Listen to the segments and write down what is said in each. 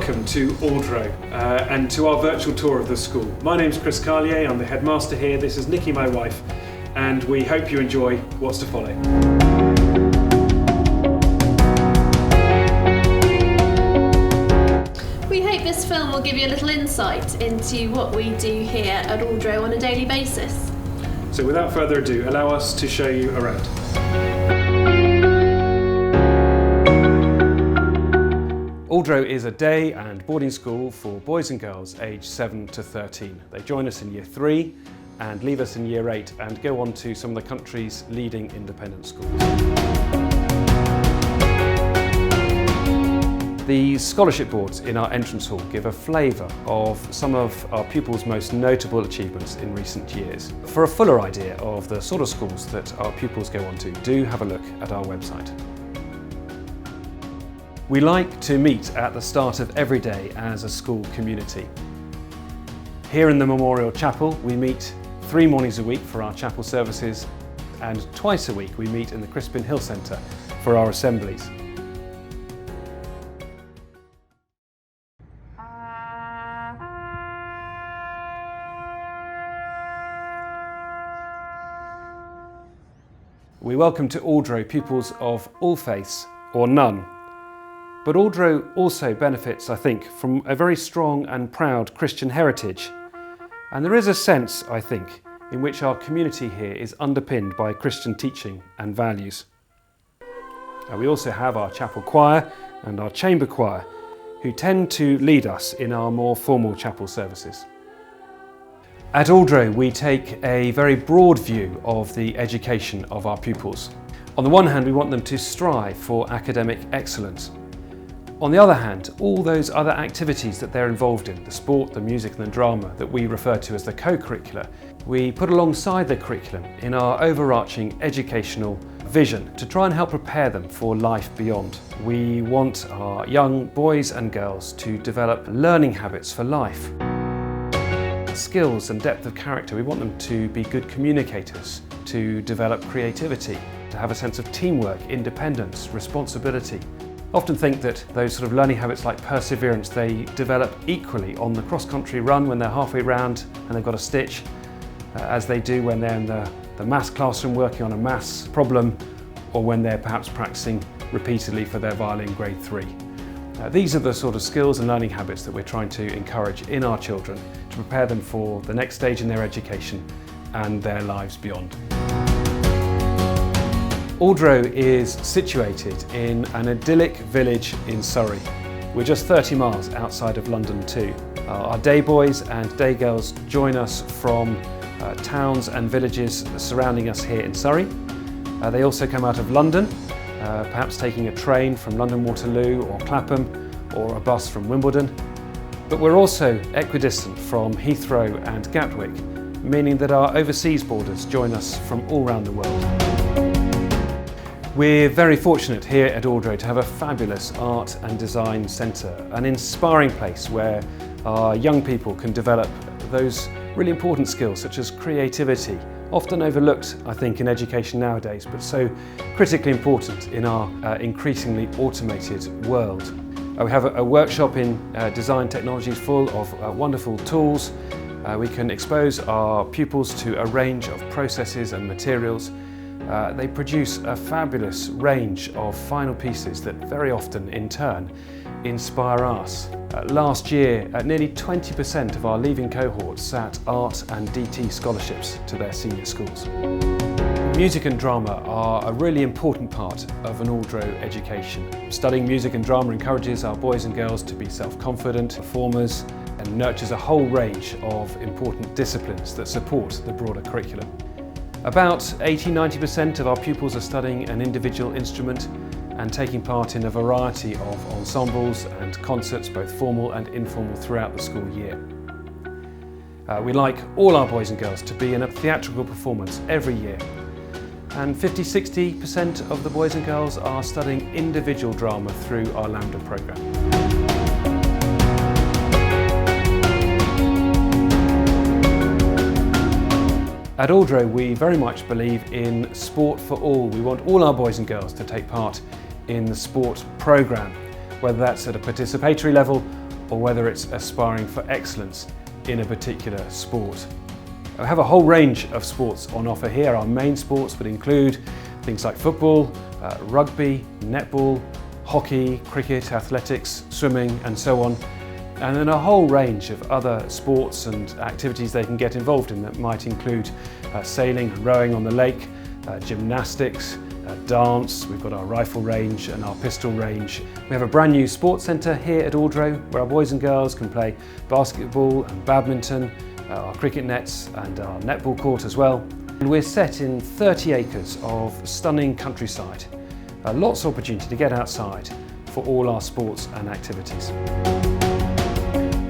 welcome to Aldro and to our virtual tour of the school. My name's Chris Carlier, I'm the headmaster here. This is Nikki, my wife, and we hope you enjoy what's to follow. We hope this film will give you a little insight into what we do here at Aldro on a daily basis. So without further ado, allow us to show you around. Aldro is a day and boarding school for boys and girls aged 7 to 13. They join us in year 3 and leave us in year 8 and go on to some of the country's leading independent schools. The scholarship boards in our entrance hall give a flavour of some of our pupils' most notable achievements in recent years. For a fuller idea of the sort of schools that our pupils go on to, do have a look at our website. We like to meet at the start of every day as a school community. Here in the Memorial Chapel, we meet 3 mornings a week for our chapel services, and twice a week we meet in the Crispin Hill Centre for our assemblies. We welcome to Aldro pupils of all faiths or none. But Aldro also benefits, I think, from a very strong and proud Christian heritage. And there is a sense, I think, in which our community here is underpinned by Christian teaching and values. We also have our chapel choir and our chamber choir, who tend to lead us in our more formal chapel services. At Aldro, we take a very broad view of the education of our pupils. On the one hand, we want them to strive for academic excellence. On the other hand, all those other activities that they're involved in, the sport, the music and the drama that we refer to as the co-curricular, we put alongside the curriculum in our overarching educational vision to try and help prepare them for life beyond. We want our young boys and girls to develop learning habits for life. Skills and depth of character. We want them to be good communicators, to develop creativity, to have a sense of teamwork, independence, responsibility. I often think that those sort of learning habits like perseverance, they develop equally on the cross-country run when they're halfway round and they've got a stitch, as they do when they're in the maths classroom working on a maths problem, or when they're perhaps practicing repeatedly for their violin grade 3. These are the sort of skills and learning habits that we're trying to encourage in our children to prepare them for the next stage in their education and their lives beyond. Aldro is situated in an idyllic village in Surrey. We're just 30 miles outside of London too. Our day boys and day girls join us from towns and villages surrounding us here in Surrey. They also come out of London, perhaps taking a train from London Waterloo or Clapham or a bus from Wimbledon. But we're also equidistant from Heathrow and Gatwick, meaning that our overseas boarders join us from all around the world. We're very fortunate here at Aldro to have a fabulous art and design centre, an inspiring place where our young people can develop those really important skills such as creativity, often overlooked I think in education nowadays, but so critically important in our increasingly automated world. We have a workshop in design technologies full of wonderful tools. We can expose our pupils to a range of processes and materials. They produce a fabulous range of final pieces that very often, in turn, inspire us. Last year, nearly 20% of our leaving cohorts sat art and DT scholarships to their senior schools. Music and drama are a really important part of an Aldro education. Studying music and drama encourages our boys and girls to be self-confident performers and nurtures a whole range of important disciplines that support the broader curriculum. About 80–90% of our pupils are studying an individual instrument and taking part in a variety of ensembles and concerts, both formal and informal, throughout the school year. We like all our boys and girls to be in a theatrical performance every year. And 50–60% of the boys and girls are studying individual drama through our Lambda programme. At Aldro, we very much believe in sport for all. We want all our boys and girls to take part in the sport programme, whether that's at a participatory level or whether it's aspiring for excellence in a particular sport. We have a whole range of sports on offer here. Our main sports would include things like football, rugby, netball, hockey, cricket, athletics, swimming and so on. And then a whole range of other sports and activities they can get involved in that might include sailing, rowing on the lake, gymnastics, dance. We've got our rifle range and our pistol range. We have a brand new sports centre here at Aldro where our boys and girls can play basketball and badminton, our cricket nets and our netball court as well. And we're set in 30 acres of stunning countryside. Lots of opportunity to get outside for all our sports and activities.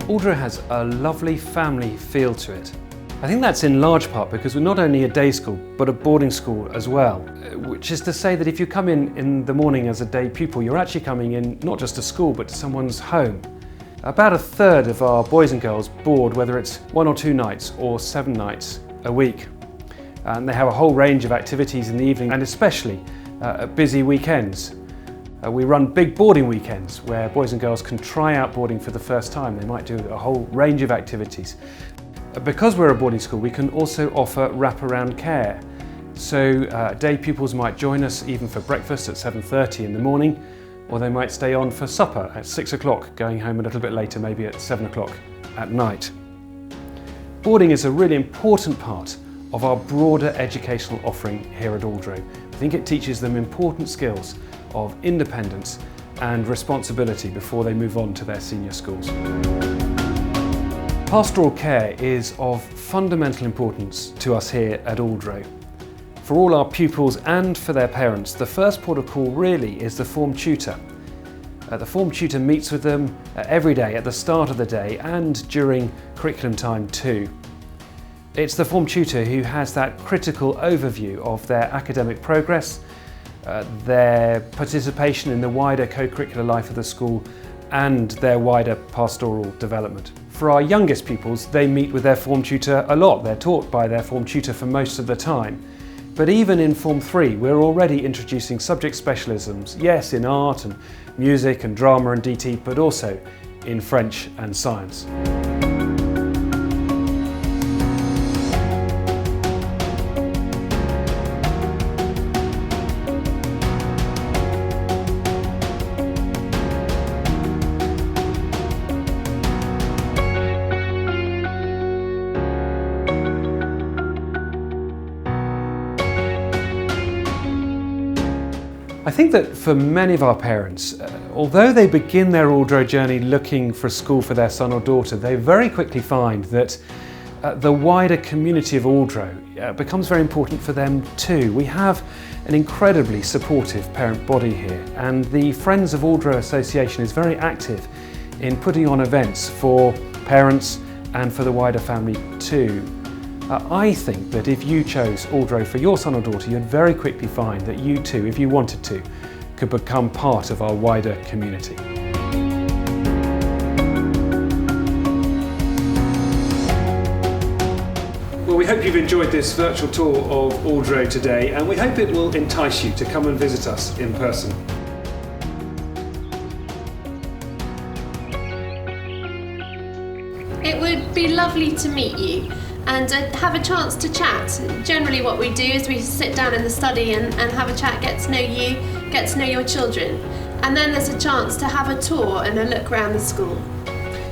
Aldro has a lovely family feel to it. I think that's in large part because we're not only a day school but a boarding school as well, which is to say that if you come in the morning as a day pupil, you're actually coming in not just to school but to someone's home. About a third of our boys and girls board, whether it's 1 or 2 nights or 7 nights a week. And they have a whole range of activities in the evening and especially at busy weekends. We run big boarding weekends where boys and girls can try out boarding for the first time. They might do a whole range of activities. Because we're a boarding school, we can also offer wraparound care. So day pupils might join us even for breakfast at 7:30 in the morning, or they might stay on for supper at 6 o'clock, going home a little bit later, maybe at 7 o'clock at night. Boarding is a really important part of our broader educational offering here at Aldro. I think it teaches them important skills of independence and responsibility before they move on to their senior schools. Pastoral care is of fundamental importance to us here at Aldro. For all our pupils and for their parents, the first port of call really is the form tutor. The form tutor meets with them every day at the start of the day and during curriculum time too. It's the form tutor who has that critical overview of their academic progress, their participation in the wider co-curricular life of the school and their wider pastoral development. For our youngest pupils, they meet with their form tutor a lot. They're taught by their form tutor for most of the time. But even in Form 3, we're already introducing subject specialisms, yes, in art and music and drama and DT, but also in French and science. I think that for many of our parents, although they begin their Aldro journey looking for a school for their son or daughter, they very quickly find that the wider community of Aldro becomes very important for them too. We have an incredibly supportive parent body here, and the Friends of Aldro Association is very active in putting on events for parents and for the wider family too. I think that if you chose Aldro for your son or daughter, you'd very quickly find that you too, if you wanted to, could become part of our wider community. Well, we hope you've enjoyed this virtual tour of Aldro today, and we hope it will entice you to come and visit us in person. It would be lovely to meet you and have a chance to chat. Generally what we do is we sit down in the study and have a chat, get to know you, get to know your children, and then there's a chance to have a tour and a look around the school.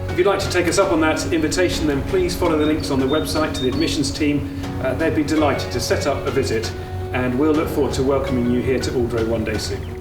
If you'd like to take us up on that invitation, then please follow the links on the website to the admissions team. They'd be delighted to set up a visit, and we'll look forward to welcoming you here to Aldro one day soon.